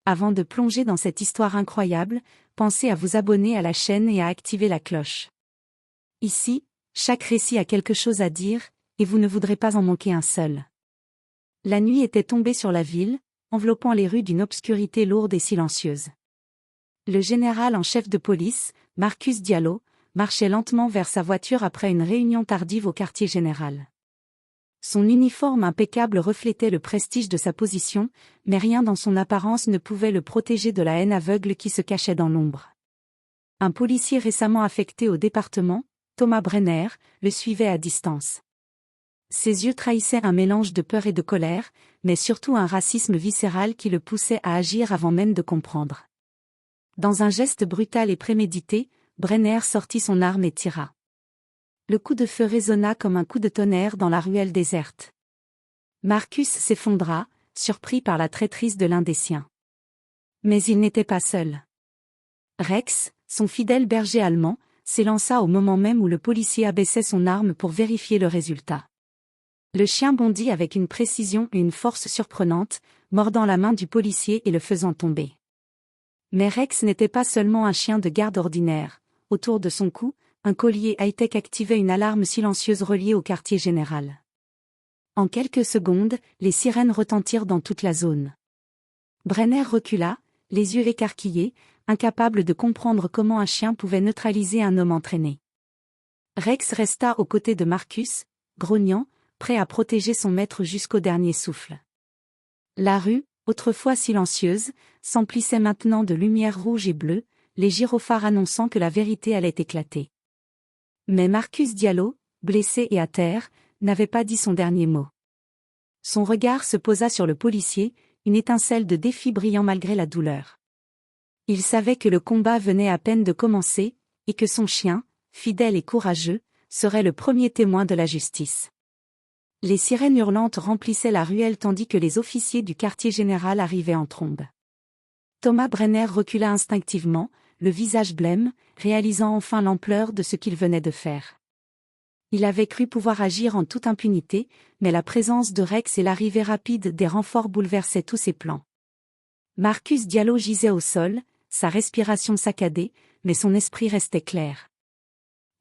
Avant de plonger dans cette histoire incroyable, pensez à vous abonner à la chaîne et à activer la cloche. Ici, chaque récit a quelque chose à dire, et vous ne voudrez pas en manquer un seul. La nuit était tombée sur la ville, enveloppant les rues d'une obscurité lourde et silencieuse. Le général en chef de police, Marcus Diallo, marchait lentement vers sa voiture après une réunion tardive au quartier général. Son uniforme impeccable reflétait le prestige de sa position, mais rien dans son apparence ne pouvait le protéger de la haine aveugle qui se cachait dans l'ombre. Un policier récemment affecté au département, Thomas Brenner, le suivait à distance. Ses yeux trahissaient un mélange de peur et de colère, mais surtout un racisme viscéral qui le poussait à agir avant même de comprendre. Dans un geste brutal et prémédité, Brenner sortit son arme et tira. Le coup de feu résonna comme un coup de tonnerre dans la ruelle déserte. Marcus s'effondra, surpris par la traîtrise de l'un des siens. Mais il n'était pas seul. Rex, son fidèle berger allemand, s'élança au moment même où le policier abaissait son arme pour vérifier le résultat. Le chien bondit avec une précision et une force surprenantes, mordant la main du policier et le faisant tomber. Mais Rex n'était pas seulement un chien de garde ordinaire. Autour de son cou, un collier high-tech activait une alarme silencieuse reliée au quartier général. En quelques secondes, les sirènes retentirent dans toute la zone. Brenner recula, les yeux écarquillés, incapable de comprendre comment un chien pouvait neutraliser un homme entraîné. Rex resta aux côtés de Marcus, grognant, prêt à protéger son maître jusqu'au dernier souffle. La rue, autrefois silencieuse, s'emplissait maintenant de lumière rouge et bleue, les gyrophares annonçant que la vérité allait éclater. Mais Marcus Diallo, blessé et à terre, n'avait pas dit son dernier mot. Son regard se posa sur le policier, une étincelle de défi brillant malgré la douleur. Il savait que le combat venait à peine de commencer, et que son chien, fidèle et courageux, serait le premier témoin de la justice. Les sirènes hurlantes remplissaient la ruelle tandis que les officiers du quartier général arrivaient en trombe. Thomas Brenner recula instinctivement, le visage blême, réalisant enfin l'ampleur de ce qu'il venait de faire. Il avait cru pouvoir agir en toute impunité, mais la présence de Rex et l'arrivée rapide des renforts bouleversaient tous ses plans. Marcus Diallo gisait au sol, sa respiration saccadée, mais son esprit restait clair.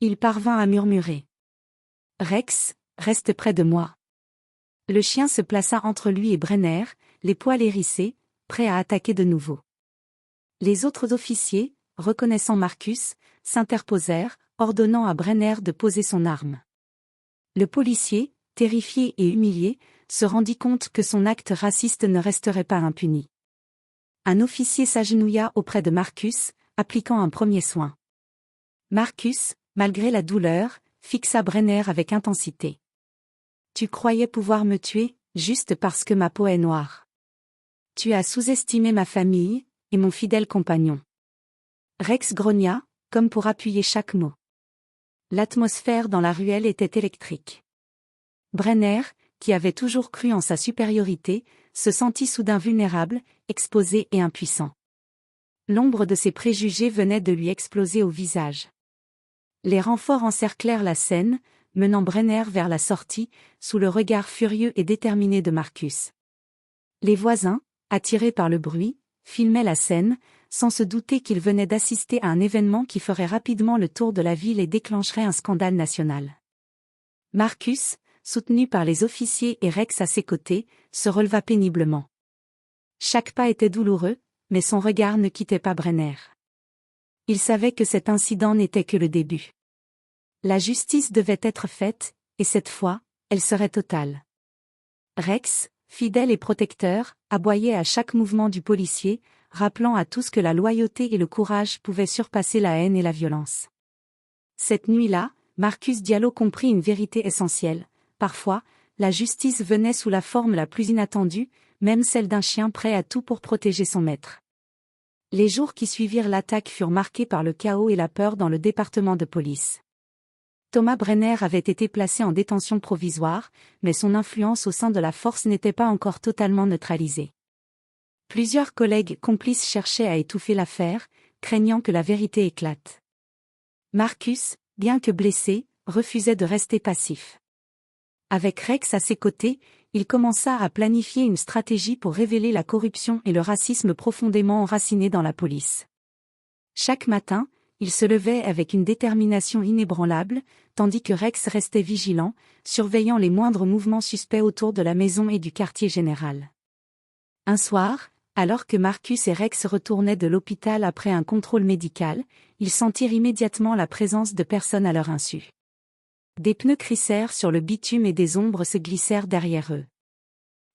Il parvint à murmurer. « Rex, reste près de moi. » Le chien se plaça entre lui et Brenner, les poils hérissés, prêt à attaquer de nouveau. Les autres officiers, reconnaissant Marcus, s'interposèrent, ordonnant à Brenner de poser son arme. Le policier, terrifié et humilié, se rendit compte que son acte raciste ne resterait pas impuni. Un officier s'agenouilla auprès de Marcus, appliquant un premier soin. Marcus, malgré la douleur, fixa Brenner avec intensité. « Tu croyais pouvoir me tuer, juste parce que ma peau est noire. Tu as sous-estimé ma famille, et mon fidèle compagnon. » Rex grogna, comme pour appuyer chaque mot. L'atmosphère dans la ruelle était électrique. Brenner, qui avait toujours cru en sa supériorité, se sentit soudain vulnérable, exposé et impuissant. L'ombre de ses préjugés venait de lui exploser au visage. Les renforts encerclèrent la scène, menant Brenner vers la sortie, sous le regard furieux et déterminé de Marcus. Les voisins, attirés par le bruit, filmaient la scène, sans se douter qu'ils venaient d'assister à un événement qui ferait rapidement le tour de la ville et déclencherait un scandale national. Marcus, soutenu par les officiers et Rex à ses côtés, se releva péniblement. Chaque pas était douloureux, mais son regard ne quittait pas Brenner. Il savait que cet incident n'était que le début. La justice devait être faite, et cette fois, elle serait totale. Rex, fidèle et protecteur, aboyait à chaque mouvement du policier, rappelant à tous que la loyauté et le courage pouvaient surpasser la haine et la violence. Cette nuit-là, Marcus Diallo comprit une vérité essentielle. Parfois, la justice venait sous la forme la plus inattendue, même celle d'un chien prêt à tout pour protéger son maître. Les jours qui suivirent l'attaque furent marqués par le chaos et la peur dans le département de police. Thomas Brenner avait été placé en détention provisoire, mais son influence au sein de la force n'était pas encore totalement neutralisée. Plusieurs collègues complices cherchaient à étouffer l'affaire, craignant que la vérité éclate. Marcus, bien que blessé, refusait de rester passif. Avec Rex à ses côtés, il commença à planifier une stratégie pour révéler la corruption et le racisme profondément enracinés dans la police. Chaque matin, il se levait avec une détermination inébranlable, tandis que Rex restait vigilant, surveillant les moindres mouvements suspects autour de la maison et du quartier général. Un soir, alors que Marcus et Rex retournaient de l'hôpital après un contrôle médical, ils sentirent immédiatement la présence de personnes à leur insu. Des pneus crissèrent sur le bitume et des ombres se glissèrent derrière eux.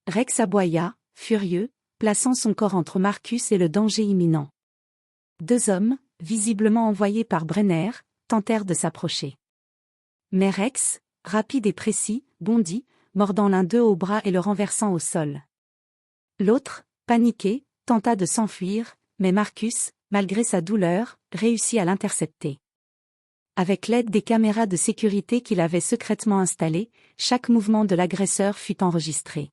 Rex aboya, furieux, plaçant son corps entre Marcus et le danger imminent. Deux hommes, visiblement envoyés par Brenner, tentèrent de s'approcher. Mais Rex, rapide et précis, bondit, mordant l'un d'eux au bras et le renversant au sol. L'autre, paniqué, tenta de s'enfuir, mais Marcus, malgré sa douleur, réussit à l'intercepter. Avec l'aide des caméras de sécurité qu'il avait secrètement installées, chaque mouvement de l'agresseur fut enregistré.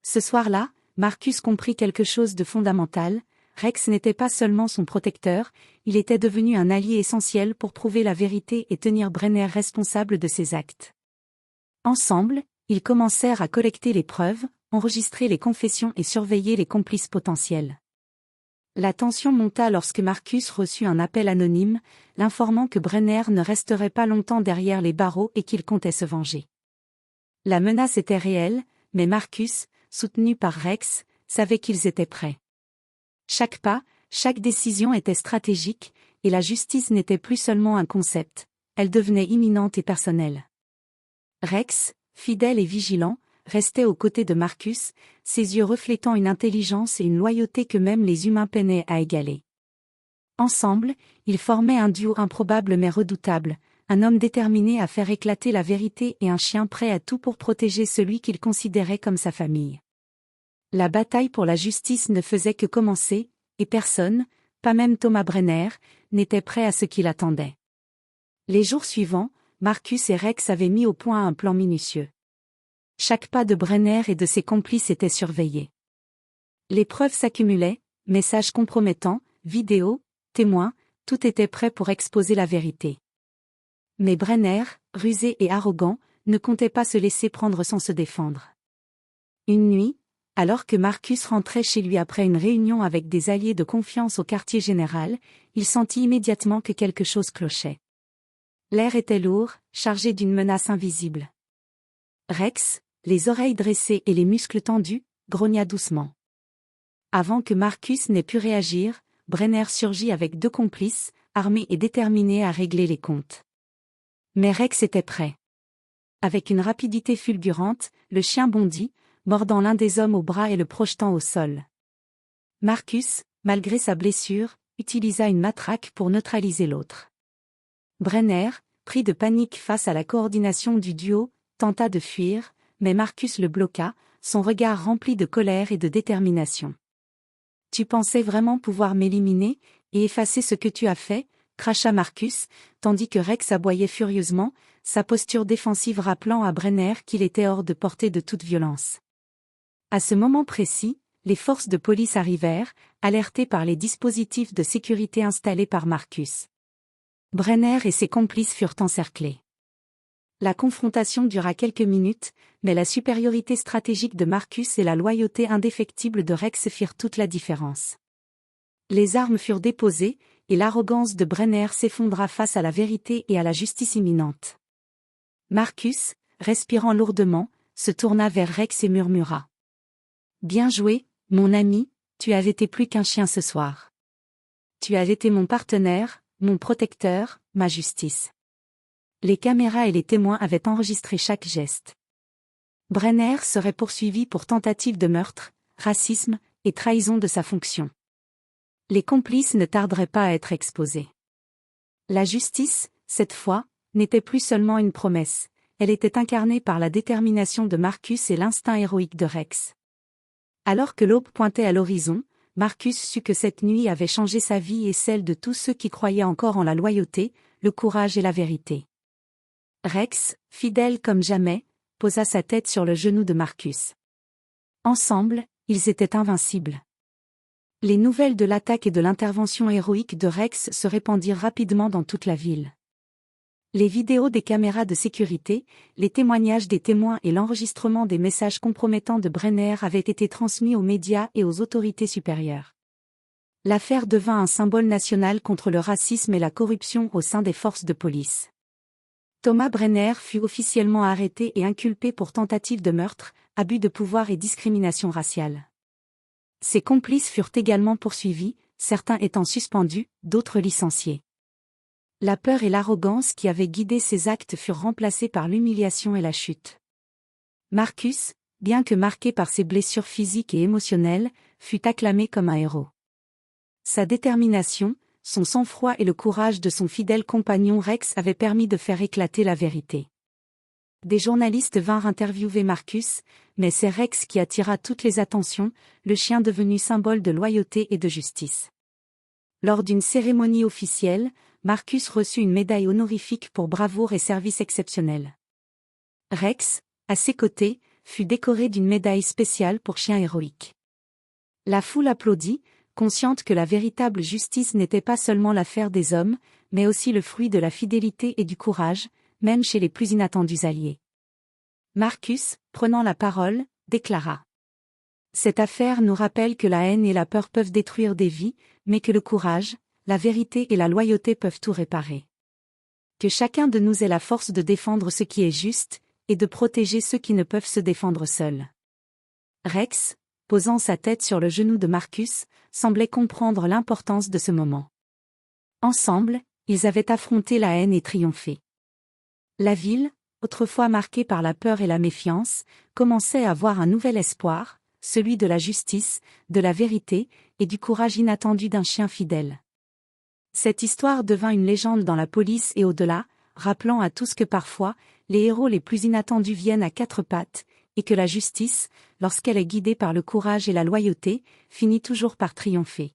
Ce soir-là, Marcus comprit quelque chose de fondamental. Rex n'était pas seulement son protecteur, il était devenu un allié essentiel pour prouver la vérité et tenir Brenner responsable de ses actes. Ensemble, ils commencèrent à collecter les preuves, enregistrer les confessions et surveiller les complices potentiels. La tension monta lorsque Marcus reçut un appel anonyme, l'informant que Brenner ne resterait pas longtemps derrière les barreaux et qu'il comptait se venger. La menace était réelle, mais Marcus, soutenu par Rex, savait qu'ils étaient prêts. Chaque pas, chaque décision était stratégique, et la justice n'était plus seulement un concept, elle devenait imminente et personnelle. Rex, fidèle et vigilant, restait aux côtés de Marcus, ses yeux reflétant une intelligence et une loyauté que même les humains peinaient à égaler. Ensemble, ils formaient un duo improbable mais redoutable, un homme déterminé à faire éclater la vérité et un chien prêt à tout pour protéger celui qu'il considérait comme sa famille. La bataille pour la justice ne faisait que commencer, et personne, pas même Thomas Brenner, n'était prêt à ce qu'il attendait. Les jours suivants, Marcus et Rex avaient mis au point un plan minutieux. Chaque pas de Brenner et de ses complices était surveillé. Les preuves s'accumulaient, messages compromettants, vidéos, témoins, tout était prêt pour exposer la vérité. Mais Brenner, rusé et arrogant, ne comptait pas se laisser prendre sans se défendre. Une nuit, alors que Marcus rentrait chez lui après une réunion avec des alliés de confiance au quartier général, il sentit immédiatement que quelque chose clochait. L'air était lourd, chargé d'une menace invisible. Rex, les oreilles dressées et les muscles tendus, grogna doucement. Avant que Marcus n'ait pu réagir, Brenner surgit avec deux complices, armés et déterminés à régler les comptes. Mais Rex était prêt. Avec une rapidité fulgurante, le chien bondit, mordant l'un des hommes au bras et le projetant au sol. Marcus, malgré sa blessure, utilisa une matraque pour neutraliser l'autre. Brenner, pris de panique face à la coordination du duo, tenta de fuir, mais Marcus le bloqua, son regard rempli de colère et de détermination. « Tu pensais vraiment pouvoir m'éliminer, et effacer ce que tu as fait ?» cracha Marcus, tandis que Rex aboyait furieusement, sa posture défensive rappelant à Brenner qu'il était hors de portée de toute violence. À ce moment précis, les forces de police arrivèrent, alertées par les dispositifs de sécurité installés par Marcus. Brenner et ses complices furent encerclés. La confrontation dura quelques minutes, mais la supériorité stratégique de Marcus et la loyauté indéfectible de Rex firent toute la différence. Les armes furent déposées, et l'arrogance de Brenner s'effondra face à la vérité et à la justice imminente. Marcus, respirant lourdement, se tourna vers Rex et murmura. « Bien joué, mon ami, tu as été plus qu'un chien ce soir. Tu as été mon partenaire, mon protecteur, ma justice. » Les caméras et les témoins avaient enregistré chaque geste. Brenner serait poursuivi pour tentative de meurtre, racisme et trahison de sa fonction. Les complices ne tarderaient pas à être exposés. La justice, cette fois, n'était plus seulement une promesse, elle était incarnée par la détermination de Marcus et l'instinct héroïque de Rex. Alors que l'aube pointait à l'horizon, Marcus sut que cette nuit avait changé sa vie et celle de tous ceux qui croyaient encore en la loyauté, le courage et la vérité. Rex, fidèle comme jamais, posa sa tête sur le genou de Marcus. Ensemble, ils étaient invincibles. Les nouvelles de l'attaque et de l'intervention héroïque de Rex se répandirent rapidement dans toute la ville. Les vidéos des caméras de sécurité, les témoignages des témoins et l'enregistrement des messages compromettants de Brenner avaient été transmis aux médias et aux autorités supérieures. L'affaire devint un symbole national contre le racisme et la corruption au sein des forces de police. Thomas Brenner fut officiellement arrêté et inculpé pour tentative de meurtre, abus de pouvoir et discrimination raciale. Ses complices furent également poursuivis, certains étant suspendus, d'autres licenciés. La peur et l'arrogance qui avaient guidé ses actes furent remplacés par l'humiliation et la chute. Marcus, bien que marqué par ses blessures physiques et émotionnelles, fut acclamé comme un héros. Sa détermination, son sang-froid et le courage de son fidèle compagnon Rex avaient permis de faire éclater la vérité. Des journalistes vinrent interviewer Marcus, mais c'est Rex qui attira toutes les attentions, le chien devenu symbole de loyauté et de justice. Lors d'une cérémonie officielle, Marcus reçut une médaille honorifique pour bravoure et service exceptionnel. Rex, à ses côtés, fut décoré d'une médaille spéciale pour chien héroïque. La foule applaudit, consciente que la véritable justice n'était pas seulement l'affaire des hommes, mais aussi le fruit de la fidélité et du courage, même chez les plus inattendus alliés. Marcus, prenant la parole, déclara : « Cette affaire nous rappelle que la haine et la peur peuvent détruire des vies, mais que le courage, la vérité et la loyauté peuvent tout réparer. Que chacun de nous ait la force de défendre ce qui est juste, et de protéger ceux qui ne peuvent se défendre seuls. » Rex, posant sa tête sur le genou de Marcus, semblait comprendre l'importance de ce moment. Ensemble, ils avaient affronté la haine et triomphé. La ville, autrefois marquée par la peur et la méfiance, commençait à voir un nouvel espoir, celui de la justice, de la vérité, et du courage inattendu d'un chien fidèle. Cette histoire devint une légende dans la police et au-delà, rappelant à tous que parfois, les héros les plus inattendus viennent à quatre pattes, et que la justice, lorsqu'elle est guidée par le courage et la loyauté, finit toujours par triompher.